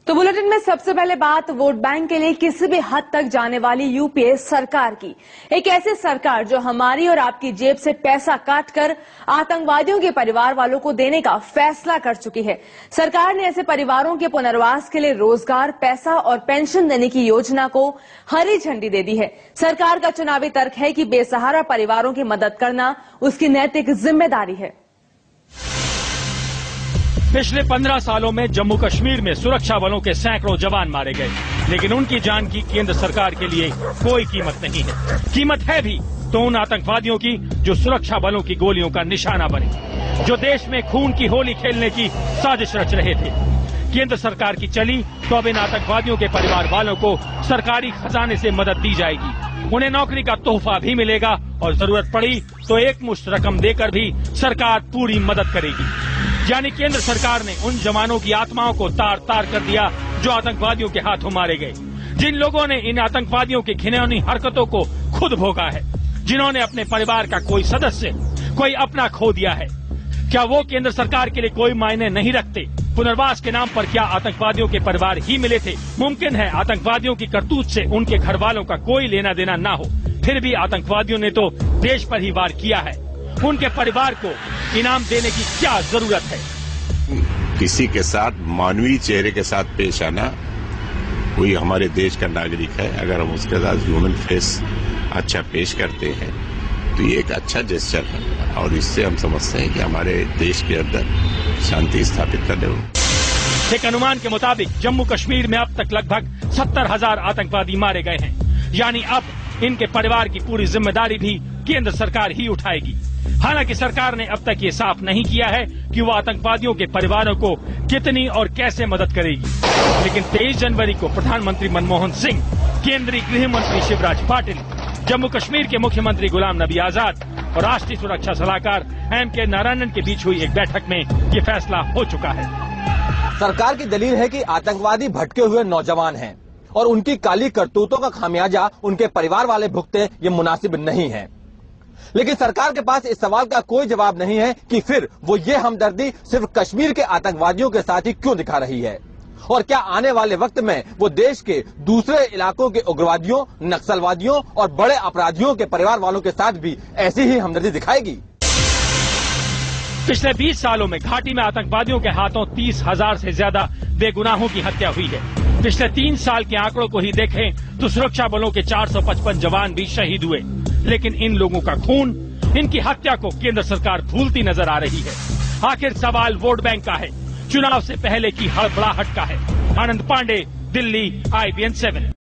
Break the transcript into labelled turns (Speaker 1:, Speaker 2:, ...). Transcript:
Speaker 1: तो बुलेटिन में सबसे पहले बात वोट बैंक के लिए किसी भी हद तक जाने वाली यूपीए सरकार की। एक ऐसी सरकार जो हमारी और आपकी जेब से पैसा काटकर आतंकवादियों के परिवार वालों को देने का फैसला कर चुकी है। सरकार ने ऐसे परिवारों के पुनर्वास के लिए रोजगार, पैसा और पेंशन देने की योजना को हरी झंडी दे दी है। सरकार का चुनावी तर्क है कि बेसहारा परिवारों की मदद करना उसकी नैतिक जिम्मेदारी है।
Speaker 2: पिछले 15 सालों में जम्मू कश्मीर में सुरक्षा बलों के सैकड़ों जवान मारे गए, लेकिन उनकी जान की केंद्र सरकार के लिए कोई कीमत नहीं है। कीमत है भी तो उन आतंकवादियों की जो सुरक्षा बलों की गोलियों का निशाना बने, जो देश में खून की होली खेलने की साजिश रच रहे थे। केंद्र सरकार की चली तो अब इन आतंकवादियों के परिवार वालों को सरकारी खजाने से मदद दी जाएगी। उन्हें नौकरी का तोहफा भी मिलेगा और जरूरत पड़ी तो एक मुश्त रकम देकर भी सरकार पूरी मदद करेगी। यानी केंद्र सरकार ने उन जवानों की आत्माओं को तार तार कर दिया जो आतंकवादियों के हाथों मारे गए, जिन लोगों ने इन आतंकवादियों की घिनौनी हरकतों को खुद भोगा है, जिन्होंने अपने परिवार का कोई सदस्य, कोई अपना खो दिया है। क्या वो केंद्र सरकार के लिए कोई मायने नहीं रखते? पुनर्वास के नाम पर क्या आतंकवादियों के परिवार ही मिले थे? मुमकिन है आतंकवादियों की करतूत से उनके घर वालों का कोई लेना देना ना हो, फिर भी आतंकवादियों ने तो देश पर ही वार किया है। उनके परिवार को इनाम देने की क्या जरूरत है?
Speaker 3: किसी के साथ मानवीय चेहरे के साथ पेश आना, कोई हमारे देश का नागरिक है, अगर हम उसके साथ ह्यूमन फेस अच्छा पेश करते हैं तो ये एक अच्छा जेस्चर है और इससे हम समझते हैं कि हमारे देश के अंदर शांति स्थापित करने हो।
Speaker 2: एक अनुमान के मुताबिक जम्मू कश्मीर में अब तक लगभग 70,000 आतंकवादी मारे गए हैं। यानी अब इनके परिवार की पूरी जिम्मेदारी भी केंद्र सरकार ही उठाएगी। हालांकि सरकार ने अब तक ये साफ नहीं किया है कि वो आतंकवादियों के परिवारों को कितनी और कैसे मदद करेगी। लेकिन 23 जनवरी को प्रधानमंत्री मनमोहन सिंह, केंद्रीय गृह मंत्री शिवराज पाटिल, जम्मू कश्मीर के मुख्यमंत्री गुलाम नबी आजाद और राष्ट्रीय सुरक्षा सलाहकार M.K. नारायणन के बीच हुई एक बैठक में ये फैसला हो चुका है।
Speaker 4: सरकार की दलील है कि आतंकवादी भटके हुए नौजवान हैं और उनकी काली करतूतों का खामियाजा उनके परिवार वाले भुगते ये मुनासिब नहीं है। लेकिन सरकार के पास इस सवाल का कोई जवाब नहीं है कि फिर वो ये हमदर्दी सिर्फ कश्मीर के आतंकवादियों के साथ ही क्यों दिखा रही है, और क्या आने वाले वक्त में वो देश के दूसरे इलाकों के उग्रवादियों, नक्सलवादियों और बड़े अपराधियों के परिवार वालों के साथ भी ऐसी ही हमदर्दी दिखाएगी।
Speaker 2: पिछले 20 सालों में घाटी में आतंकवादियों के हाथों 30,000 से ज्यादा बेगुनाहों की हत्या हुई है। पिछले 3 साल के आंकड़ों को ही देखें तो सुरक्षा बलों के 455 जवान भी शहीद हुए। लेकिन इन लोगों का खून, इनकी हत्या को केंद्र सरकार भूलती नजर आ रही है। आखिर सवाल वोट बैंक का है, चुनाव से पहले की हड़बड़ाहट का है। आनंद पांडे, दिल्ली, IBN 7।